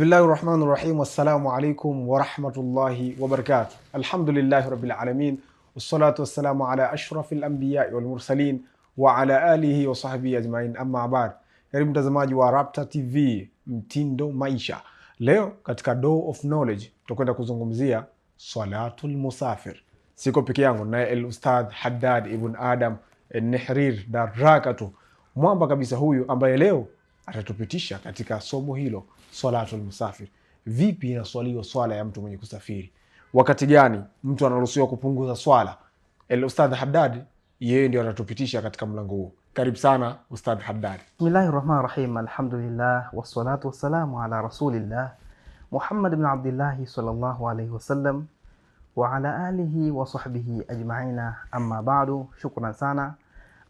Bismillahirrahmanirrahim. Wassalamu alaikum wa rahmatullahi wa barakatuh. Alhamdulillahi rabbil alamin. Wassalatu wassalamu ala ashrafil anbiya wal mursalin wa ala alihi wa sahbihi ajmain. Amma ba'd. Karibu mtazamaji wa Rapta TV, mtindo maisha. Leo katika Door of Knowledge tutakwenda kuzungumzia Salatul Musafir. Siko peke yangu, naye el-Ustadh Haddad ibn Adam al-Nihrir Darakatu, mwamba kabisa huyu, ambaye leo atatupitisha katika somo hilo, Salatul Musafir. Vipi inaswaliwa swala ya mtu mwenye kusafiri? Wakati gani mtu anaruhusiwa kupunguza swala? El-Ustadh Haddad yeye ndio atatupitisha katika mlango huo. Karibu sana Ustadh Haddad. Bismillahirrahmanirrahim. Alhamdulillah wassalatu wassalamu ala rasulillah Muhammad ibn Abdullah sallallahu alayhi wasallam wa ala alihi wa sahbihi ajma'ina. Amma ba'du. Shukran sana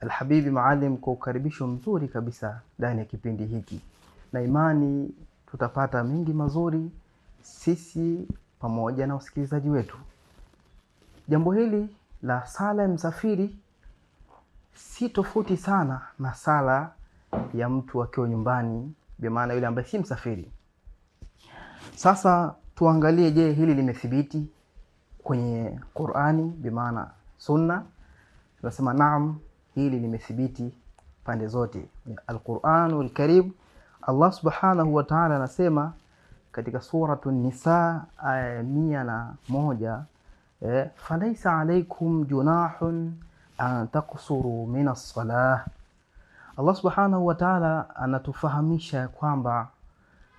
Alhabibi Maalim kwa ukaribisho mzuri kabisa ndani ya kipindi hiki, na imani tutapata mingi mazuri sisi pamoja na usikilizaji wetu. Jambo hili la sala ya msafiri si tofauti sana na sala ya mtu akiwa nyumbani, kwa maana yule ambaye si msafiri. Sasa tuangalie, je, hili limethibiti kwenye Qur'ani, kwa maana sunna? Tunasema naam, hili limethibiti pande zote. Al-Qur'anul Karim, Allah subhanahu wa ta'ala anasema katika suratu Nisa aya 101, falaisa alaykum junahun an taqsuru min as-salah. Allah subhanahu wa ta'ala anatufahamisha kwamba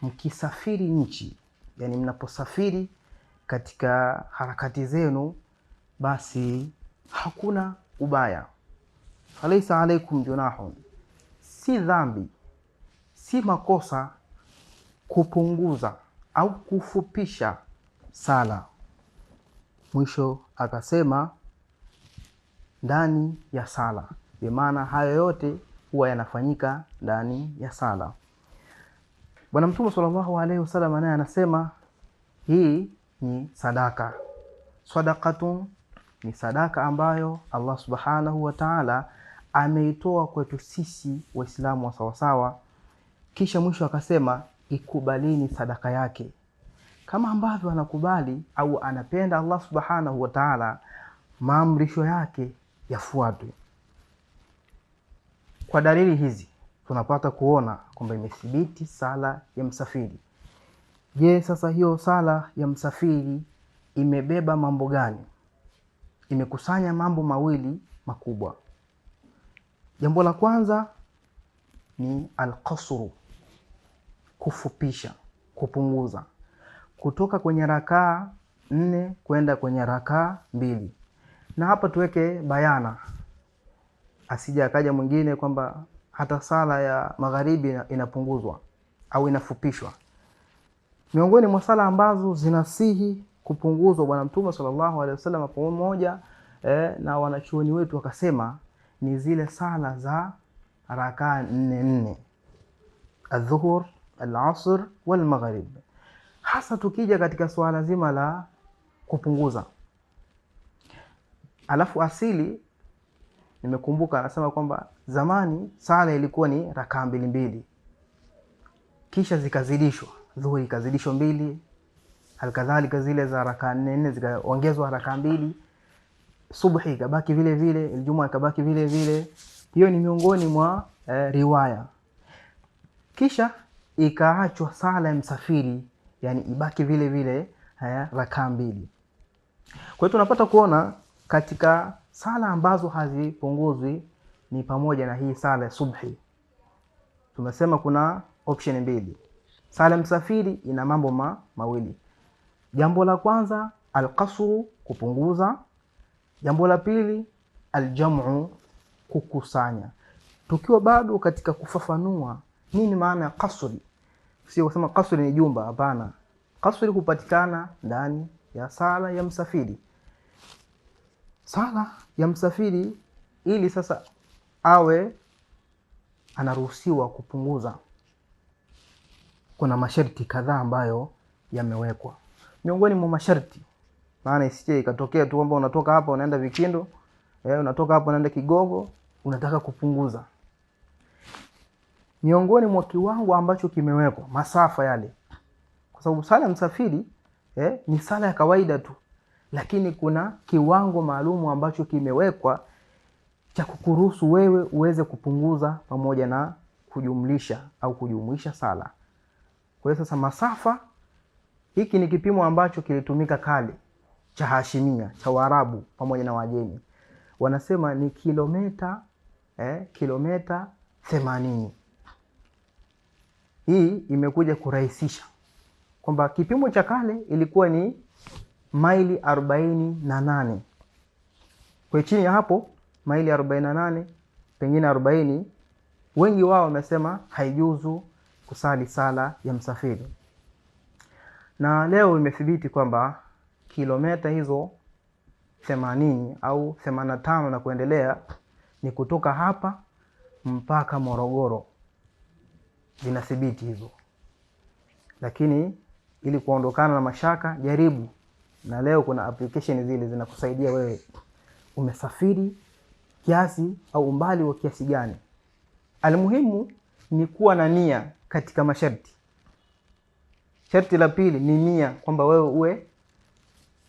mkisafiri nchi, yani mnaposafiri katika harakati zenu, basi hakuna ubaya. Falaisa alaykum junahun, si dhambi, si makosa kupunguza au kufupisha sala. Mwisho akasema ndani ya sala, kwa maana hayo yote huwa yanafanyika ndani ya sala. Bwana Mtume sallallahu alayhi wasallam naye anasema hii ni sadaka. Sadaqatun ni sadaka ambayo Allah subhanahu wa ta'ala ameitoa kwetu sisi Waislamu wa sawasawa. Kisha mwisho akasema ikubalini sadaka yake, kama ambavyo anakubali au anapenda Allah subhanahu wa ta'ala maamrisho yake yafuatwe. Kwa dalili hizi tunapata kuona kwamba imethibiti sala ya msafiri. Je, sasa hiyo sala ya msafiri imebeba mambo gani? Imekusanya mambo mawili makubwa. Jambo la kwanza ni al-qasru, kufupisha, kupunguza kutoka kwenye rakaa 4 kwenda kwenye rakaa 2. Na hapa tuweke bayana, asije akaja mwingine kwamba hata sala ya magharibi inapunguzwa au inafupishwa. Miongoni mwa sala ambazo zinasihi kupunguzwa, Bwana Mtume sallallahu alaihi wasallam pamoja na wanachuoni wetu wakasema ni zile sala za rakaa 4 adhuhur, al-asr wal maghrib. Hasa tukija katika swala zima la kupunguza, alafu asili nimekumbuka anasema kwamba zamani sala ilikuwa ni rakaa 2, kisha zikazidishwa, dhuhuri ikazidishwa 2, halikadhalika zile za rakaa 4 zikaongezwa rakaa 2, subhi ikabaki vile vile, Ijumaa ikabaki vile vile. Hiyo ni miongoni mwa riwaya. Kisha ikaachwa sala ya msafiri, yani ibaki vile vile rakaa 2. Kwa hiyo tunapata kuona katika sala ambazo hazipunguzwi ni pamoja na hii sala ya subhi. Tumesema kuna option 2. Sala ya msafiri ina mambo mawili. Jambo la kwanza al-qasru, kupunguza. Jambo la pili al-jam'u, kukusanya. Tukiwa bado katika kufafanua nini maana ya qasri, sio kusema qasri ni jumba, hapana. Qasri kupatikana ndani ya sala ya msafiri. Sala ya msafiri ili sasa awe anaruhusiwa kupunguza, kuna masharti kadhaa ambayo yamewekwa. Miongoni mwa masharti, maana isije ikatokea tu kwamba unatoka hapa unaenda Vikindo, unatoka hapa unaenda Kigogo, unataka kupunguza. Miongoni mwa kiwango ambacho kimewekwa, masafa yale, kwa sababu sala ya msafiri ni sala ya kawaida tu, lakini kuna kiwango maalumu ambacho kimewekwa cha kukuruhusu wewe uweze kupunguza pamoja na kujumlisha au kujumuisha sala. Kwa hiyo sasa masafa, hiki ni kipimo ambacho kilitumika kale cha Hashimia, cha Waarabu pamoja na Wajemi. Wanasema ni kilomita 80. Hii imekuja kurahisisha kwamba kipimo cha kale ilikuwa ni maili 48. Kwa chini ya hapo maili 48, pengine 40, wengi wao wamesema haijuzu kusali sala ya msafiri. Na leo imethibiti kwamba kilomita hizo 80 au 85 na kuendelea ni kutoka hapa mpaka Morogoro, zinathibiti hizo. Lakini ili kuondokana na mashaka, jaribu, na leo kuna application zile zinakusaidia wewe umesafiri kiasi au umbali wa kiasi gani. Almuhimu ni kuwa na nia katika masharti. Sharti la pili ni nia, kwamba wewe uwe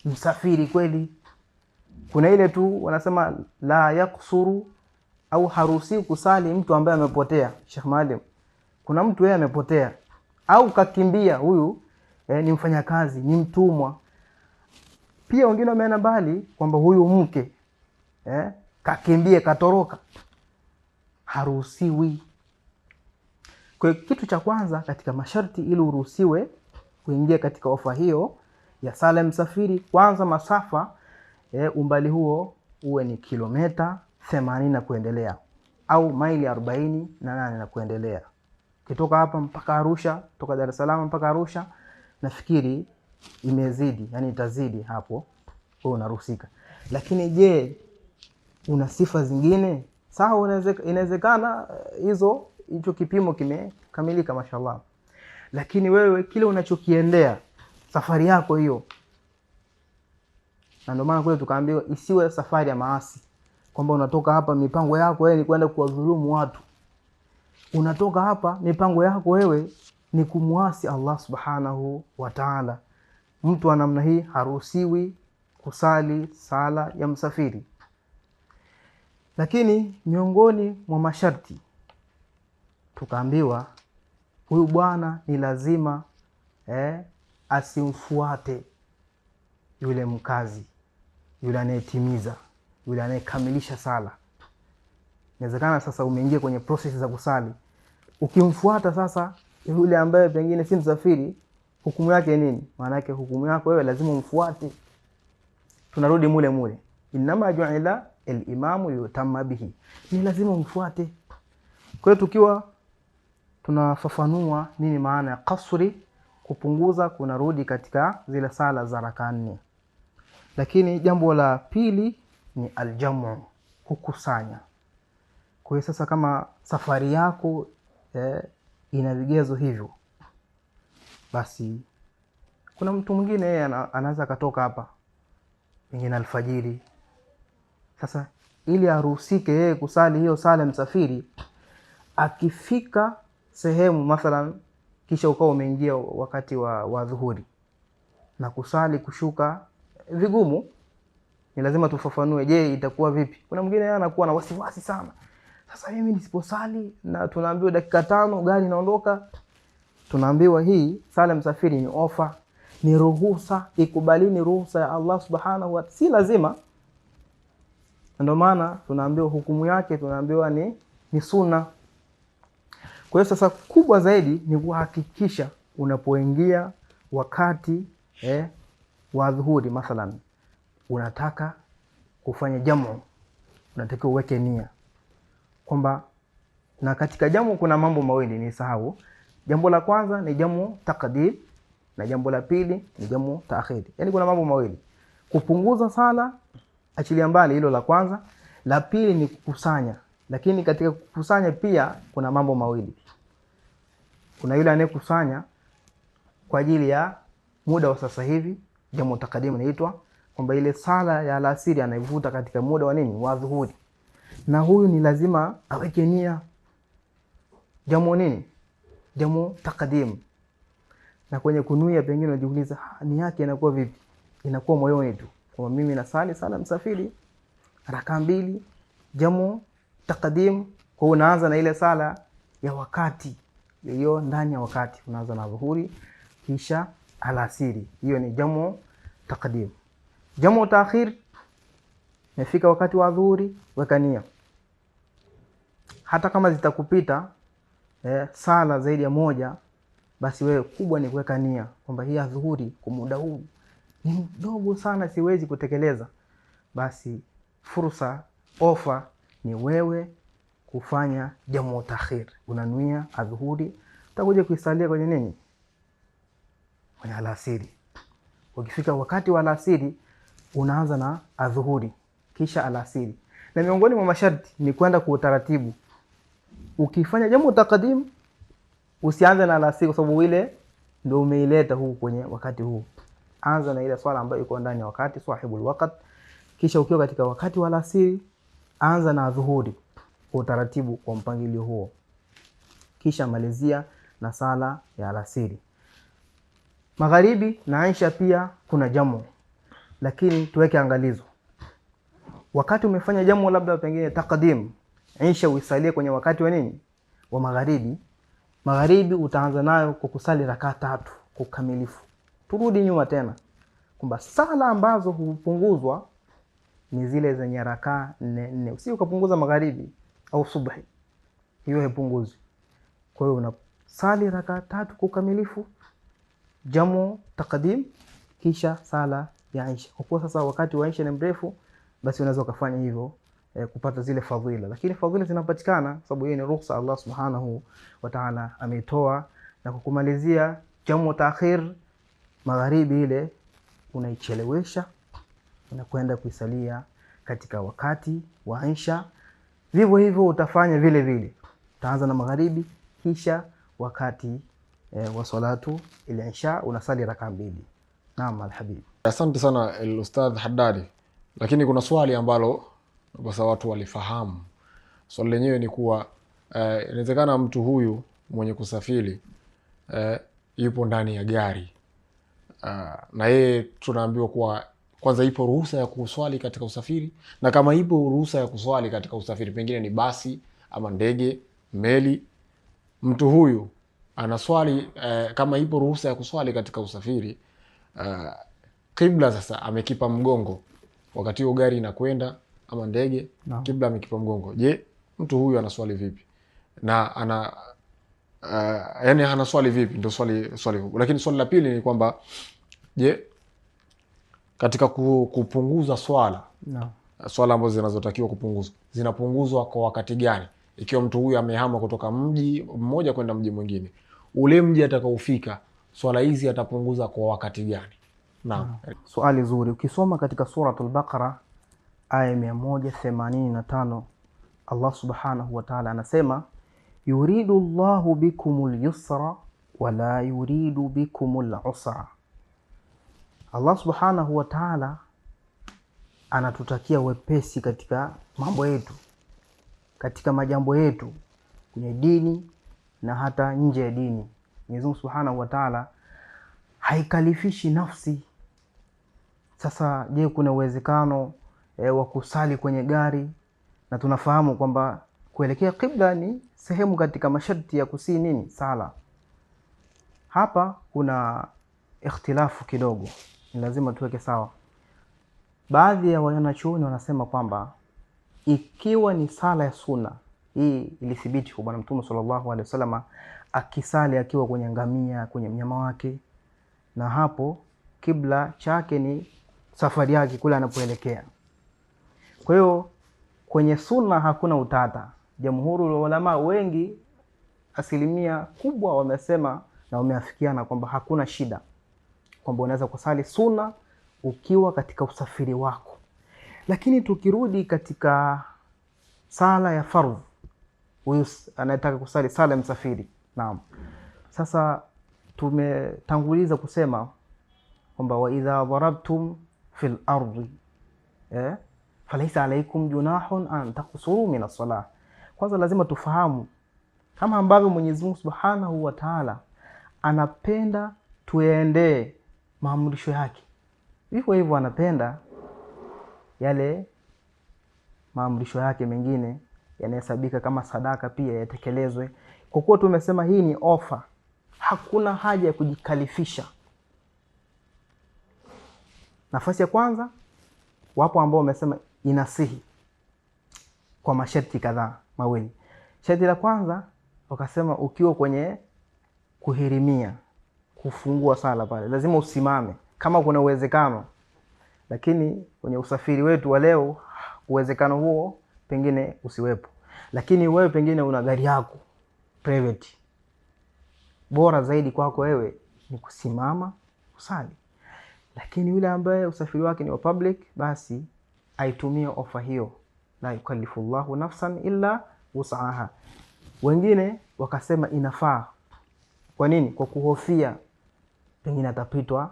msafiri kweli. Kuna ile tu wanasema la yaksuru au haruhusi kusali mtu ambaye amepotea. Sheikh Maalim, kuna mtu yeye amepotea au kakimbia, huyu ni mfanyakazi, ni mtumwa. Pia wengine wameenda mbali kwamba huyu mke kakimbia, katoroka, haruhusiwi. Kwa kitu cha kwanza katika masharti ili uruhusiwe kuingia katika ofa hiyo ya sala ya msafiri, kwanza masafa umbali huo uwe ni kilomita 80 na kuendelea au maili 48 na kuendelea. Kitoka hapa mpaka Arusha, toka Dar es Salaam mpaka Arusha, nafikiri imezidi, yani itazidi hapo, wewe unaruhusika. Lakini je, una sifa zingine? Sawa, inawezekana hicho kipimo kimekamilika mashallah. Lakini wewe kile unachokiendea safari yako hiyo, na ndio maana kule tukaambiwa isiwe safari ya maasi, kwamba unatoka hapa mipango yako wewe ni kwenda kuwadhulumu watu. Unatoka hapa mipango yako wewe ni kumuasi Allah subhanahu wa ta'ala. Mtu wa namna hii haruhusiwi kusali sala ya msafiri. Lakini miongoni mwa masharti tukaambiwa huyu bwana ni lazima asimfuate yule mkazi, yule anayetimiza, yule anayekamilisha sala. Inawezekana sasa umeingia kwenye process za kusali, ukimfuata sasa yule ambaye pengine si msafiri, hukumu yake nini? Maana yake hukumu yako wewe lazima umfuate. Tunarudi mule inama ju'ila al-imamu yutamma bihi, ni lazima umfuate. Kwa hiyo tukiwa tunafafanua nini maana ya kasri, kupunguza, kunarudi katika zile sala za raka 4. Lakini jambo la pili ni aljamu, kukusanya. Kwa hiyo sasa kama safari yako ina vigezo hivyo, basi kuna mtu mwingine yeye anaweza katoka hapa pengine alfajiri. Sasa ili aruhusike yeye kusali hiyo sala msafiri, akifika sehemu mathalan kisha ukao umeingia wakati wa dhuhuri na kusali kushuka vigumu, ni lazima tufafanue, je itakuwa vipi? Kuna mwingine yeye anakuwa na wasiwasi sana, sasa mimi nisiposali na tunaambiwa dakika 5 gari inaondoka. Tunaambiwa hii sala msafiri ni ofa, ni ruhusa, ikubalini ruhusa ya Allah subhanahu wa ta'ala, si lazima. Ndio maana tunaambiwa hukumu yake, tunaambiwa ni sunna. Kwa hiyo sasa kubwa zaidi ni kuhakikisha unapoingia wakati wa dhuhuri mathalan, unataka kufanya jamu, unatakiwa uweke nia kwamba, na katika jamu kuna mambo mawili ni sahau. Jambo la kwanza ni jamu taqdim na jambo la pili ni jamu taakhir. Yaani kuna mambo mawili, kupunguza sala, achilia mbali hilo la kwanza, la pili ni kukusanya. Lakini katika kukusanya pia kuna mambo mawili. Kuna yule anayekusanya kwa ajili ya muda wa sasa hivi, jamu taqdim inaitwa, kwamba ile sala ya alasiri anaivuta katika muda wa nini, wa dhuhuri, na huyu ni lazima aweke nia. Jamu nini? Jamu taqdim. Na kwenye kunuia pengine unajiuliza nia yake inakuwa vipi? Inakuwa moyoni tu. Kwa mimi nasali sala msafiri raka 2 jamu taqdim, kwa unaanza na ile sala ya wakati. Hiyo ndani ya wakati unaanza na dhuhuri kisha alasiri. Hiyo ni jamu taqdim. Jamu taakhir, nafika wakati wa dhuhuri weka nia. Hata kama zitakupita sala zaidi ya moja, basi wewe kubwa ni kuweka nia kwamba hii dhuhuri kwa muda huu ni mdogo sana, siwezi kutekeleza. Basi fursa ofa ni wewe kufanya jamu taakhir. Unanuia adhuhuri, utakuja kuisalia kwenye nini? Kwenye alasiri. Ukifika wakati wa alasiri unaanza na adhuhuri kisha alasiri. Na miongoni mwa masharti ni kwenda kwa utaratibu. Ukifanya jamu taqdim usianze na alasiri kwa sababu ile ndio umeileta huu kwenye wakati huu. Anza na ile swala ambayo iko ndani ya wakati, sahibul waqt. Kisha ukiwa katika wakati wa alasiri anza na adhuhuri kwa utaratibu, kwa mpangilio huo. Kisha malizia na sala ya alasiri. Magharibi na Isha pia kuna jamu, lakini tuweke angalizo. Wakati umefanya jamu labda pengine taqdim, Isha uisalie kwenye wakati wa nini? Wa magharibi. Magharibi utaanza nayo kwa kusali raka 3 kwa ukamilifu. Turudi nyuma tena kwamba sala ambazo hupunguzwa ni zile zenye raka 4. Usije ukapunguza magharibi au subhi, hiyo haipunguzi. Kwa hiyo unasali raka 3 kwa ukamilifu, jamu taqdim, kisha sala ya Isha. Kwa kuwa sasa wakati wa Isha ni mrefu, basi unaweza kufanya hivyo kupata zile fadhila. Lakini fadhila zinapatikana sababu hiyo ni ruhusa Allah Subhanahu wa Ta'ala ameitoa. Na kukumalizia jamu taakhir, magharibi ile unaichelewesha, unakwenda kuisalia katika wakati wa Isha. Vivyo hivyo utafanya vile vile. Utaanza na magharibi kisha wakati wa salatu ile Isha unasali raka 2. Naam alhabib. Asante sana Ustadh Haddadi. Lakini kuna swali ambalo basi watu walifahamu. Swali lenyewe ni kuwa inawezekana mtu huyu mwenye kusafiri yupo ndani ya gari na yeye tunaambiwa kuwa kwanza ipo ruhusa ya kuswali katika usafiri, na kama ipo ruhusa ya kuswali katika usafiri, pengine ni basi ama ndege, meli, mtu huyu anaswali kama ipo ruhusa ya kuswali katika usafiri, kibla sasa amekipa mgongo wakati huo gari inakwenda ama ndege, no. Kibla amekipa mgongo. Je, mtu huyu anaswali vipi? Na yani anaswali vipi? Ndio swali. Lakini swali la pili ni kwamba je, katika kupunguza swala, no. Swala ambazo zinazotakiwa kupunguzwa zinapunguzwa kwa wakati gani? Ikiwa mtu huyu amehama kutoka mji mmoja kwenda mji mwingine, ule mji atakaofika swala hizi atapunguza kwa wakati gani? Naam. Swali zuri. Ukisoma katika suratul Baqara aya 185, Allah Subhanahu wa Ta'ala anasema yuridu Allahu bikumul yusra wala yuridu bikumul usra. Allah Subhanahu wa Ta'ala anatutakia wepesi katika mambo yetu, katika majambo yetu, kwenye dini na hata nje ya dini. Mwenyezi Mungu Subhanahu wa Ta'ala haikalifishi nafsi. Sasa je, kuna uwezekano wa kusali kwenye gari? Na tunafahamu kwamba kuelekea kibla ni sehemu katika masharti ya kusii nini? Sala. Hapa kuna ikhtilafu kidogo, ni lazima tuweke sawa. Baadhi ya wanachuoni wanasema kwamba ikiwa ni sala ya sunna, hii ilithibiti kwa Bwana Mtume sallallahu alaihi wasallam akisali akiwa kwenye ngamia, kwenye mnyama wake, na hapo kibla chake ni safari yake kule anapoelekea. Kwa hiyo kwenye sunna hakuna utata. Jamhuri ya ulama wengi, asilimia kubwa, wamesema na wameafikiana kwamba hakuna shida, kwamba unaweza kusali sunna ukiwa katika usafiri wako. Lakini tukirudi katika sala ya fardh, huyu anayetaka kusali sala ya msafiri, naam. Sasa tumetanguliza kusema kwamba wa idha darabtum fil ardi falaysa alaykum junahun an taqsuru min as-salah. Kwanza lazima tufahamu kama ambavyo Mwenyezi Mungu Subhanahu wa Ta'ala anapenda tuendee maamrisho yake. Hivyo hivyo anapenda yale maamrisho yake mengine yanahesabika kama sadaka pia yatekelezwe. Kwa kuwa tumesema hii ni ofa, hakuna haja ya kujikalifisha. Nafasi ya kwanza, wapo ambao wamesema inasihi kwa masharti kadhaa mawili. Sharti la kwanza wakasema ukiwa kwenye kuhirimia, kufungua sala pale, lazima usimame kama kuna uwezekano. Lakini kwenye usafiri wetu wa leo uwezekano huo pengine usiwepo. Lakini wewe pengine una gari yako private, bora zaidi kwako wewe ni kusimama usali. Lakini yule ambaye usafiri wake ni wa public, basi aitumie ofa hiyo, la yukallifullahu nafsan illa wus'aha. Wengine wakasema inafaa. Kwa nini? Kwa kuhofia pengine atapitwa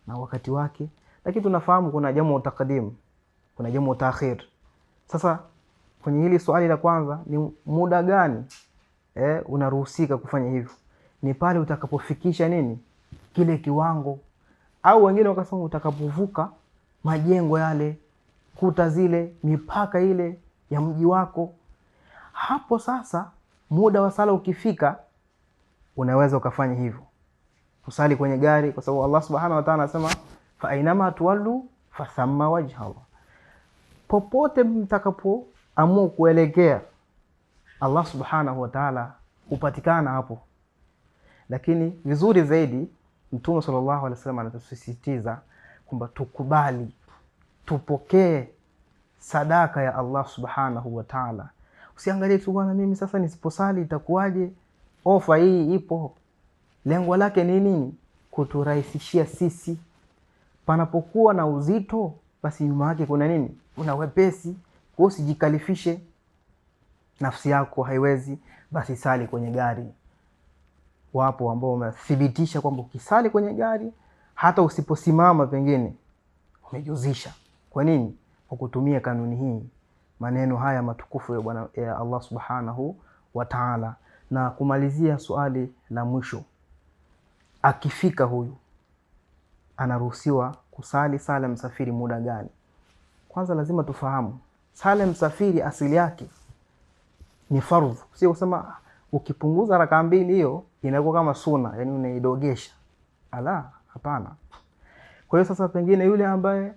na wakati wake. Lakini tunafahamu kuna jamu taqdim, kuna jamu ta'khir. Sasa kwenye hili swali la kwanza, ni muda gani unaruhusika kufanya hivyo? Ni pale utakapofikisha nini? Kile kiwango. Au wengine wakasema utakapovuka majengo yale, kuta zile, mipaka ile ya mji wako. Hapo sasa muda wa sala ukifika, unaweza ukafanya hivyo. Usali kwenye gari, kwa sababu Allah Subhanahu wa Ta'ala anasema fa ainama tuwallu fa thamma wajha Allah. Popote mtakapoamua kuelekea, Allah Subhanahu wa Ta'ala hupatikana hapo. Lakini vizuri zaidi Mtume sallallahu alaihi wasallam anatusisitiza kwamba tukubali, tupokee sadaka ya Allah Subhanahu wa Ta'ala. Usiangalie tu bwana, mimi sasa nisiposali itakuwaje? Ofa hii ipo. Lengo lake ni nini? Kuturahisishia sisi. Panapokuwa na uzito, basi nyuma yake kuna nini? Kuna wepesi. Kwa usijikalifishe. Nafsi yako haiwezi, basi sali kwenye gari. Wapo ambao wamethibitisha kwamba ukisali kwenye gari, hata usiposimama pengine umejuzisha. Kwa nini? Kwa kutumia kanuni hii, maneno haya matukufu ya Bwana ya Allah Subhanahu wa Ta'ala. Na kumalizia swali la mwisho, akifika huyu anaruhusiwa kusali sala msafiri muda gani? Kwanza lazima tufahamu sala msafiri asili yake ni fardhu. Sio kusema ukipunguza raka mbili hiyo inakuwa kama sunna, yani unaidogesha. Hapana. Kwa hiyo sasa pengine yule ambaye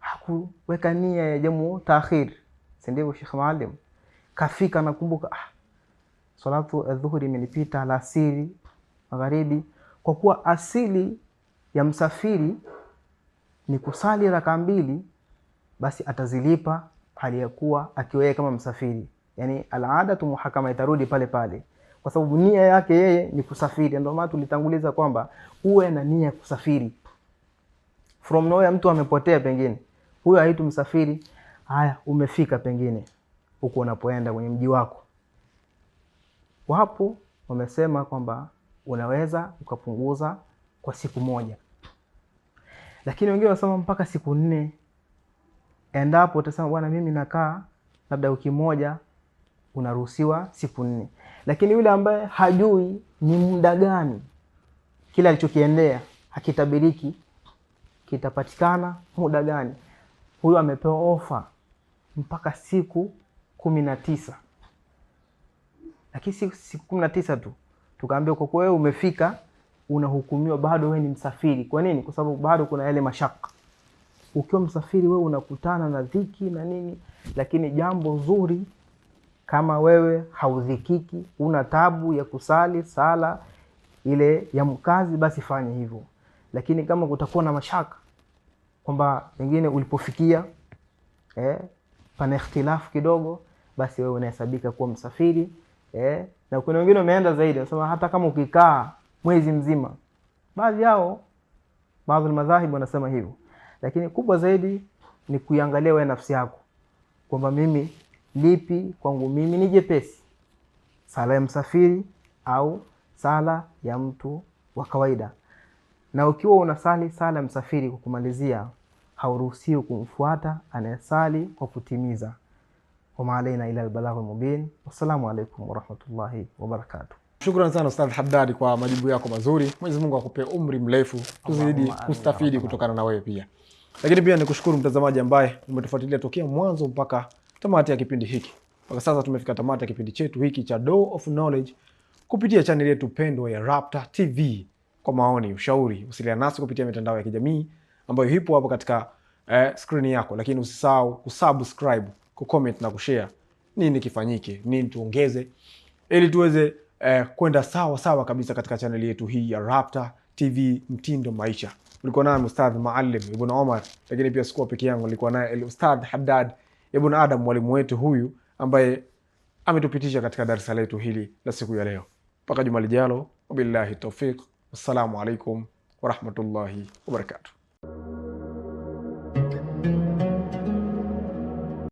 hakuweka nia ya jamu ta'khir, si ndivyo Sheikh Maalim, kafika nakumbuka salatu adhuhuri imenipita, alasiri, magharibi. Kwa kuwa asili ya msafiri ni kusali raka mbili, basi atazilipa hali ya kuwa akiwa kama msafiri. Yani al-aadatu muhakama, itarudi pale pale, kwa sababu nia yake yeye ni kusafiri. Ndio maana tulitanguliza kwamba uwe na nia kusafiri. From nowhere mtu amepotea pengine, huyo haitu msafiri. Haya, umefika pengine huko unapoenda kwenye mji wako. Wapo wamesema kwamba unaweza ukapunguza kwa siku moja. Lakini wengine wanasema mpaka siku 4. Endapo utasema bwana mimi nakaa labda wiki moja, unaruhusiwa siku 4. Lakini yule ambaye hajui ni muda gani kila alichokiendea, hakitabiriki kitapatikana muda gani, huyo amepewa ofa mpaka siku 19. Lakini siku 19 tu tukaambia kwa kuwa wewe umefika, unahukumiwa bado wewe ni msafiri. Kwa nini? Kwa sababu bado kuna yale mashaka. Ukiwa msafiri wewe unakutana na dhiki na nini. Lakini jambo zuri, kama wewe haudhikiki, una tabu ya kusali sala ile ya mkazi, basi fanya hivyo. Lakini kama kutakuwa na mashaka kwamba pengine ulipofikia pana ikhtilafu kidogo, basi wewe unahesabika kuwa msafiri. Na kuna wengine wameenda zaidi, wanasema hata kama ukikaa mwezi mzima. Baadhi ya madhahib wanasema hivyo. Lakini kubwa zaidi ni kuiangalia wewe nafsi yako kwamba mimi lipi kwangu mimi ni jepesi, sala ya msafiri au sala ya mtu wa kawaida. Na ukiwa unasali sala ya msafiri, kwa kumalizia, hauruhusiwi kumfuata anayesali kwa kutimiza. Wa ma alaina ila al-balaghul mubin. Wassalamu alaykum wa rahmatullahi wa barakatuh. Shukran sana Ustadh Haddad kwa majibu yako mazuri. Mwenyezi Mungu akupe umri mrefu, tuzidi kustafidi kutokana na wewe pia. Lakini pia nikushukuru mtazamaji ambaye umetufuatilia tokea mwanzo mpaka tamati ya kipindi hiki. Mpaka sasa tumefika tamati ya kipindi chetu hiki cha Door of Knowledge kupitia channel yetu pendwa ya Rapta TV. Kwa maoni, ushauri, wasiliana nasi kupitia mitandao ya kijamii ambayo ipo hapo katika screen yako. Lakini usisahau kusubscribe, kucomment na kushare. Nini kifanyike, nini tuongeze ili tuweze kwenda sawa kabisa katika channel yetu hii ya Rapta TV Mtindo Maisha. Ulikuwa nami Ustadh Maalim Ibn Omar, lakini pia sikuwa peke yangu, nilikuwa naye Ustadh Haddad Ibn Adam, mwalimu wetu huyu ambaye ametupitisha katika darasa letu hili la siku ya leo. Mpaka juma lijalo, wabillahi tawfiq. Wassalamu alaikum warahmatullahi wabarakatuh.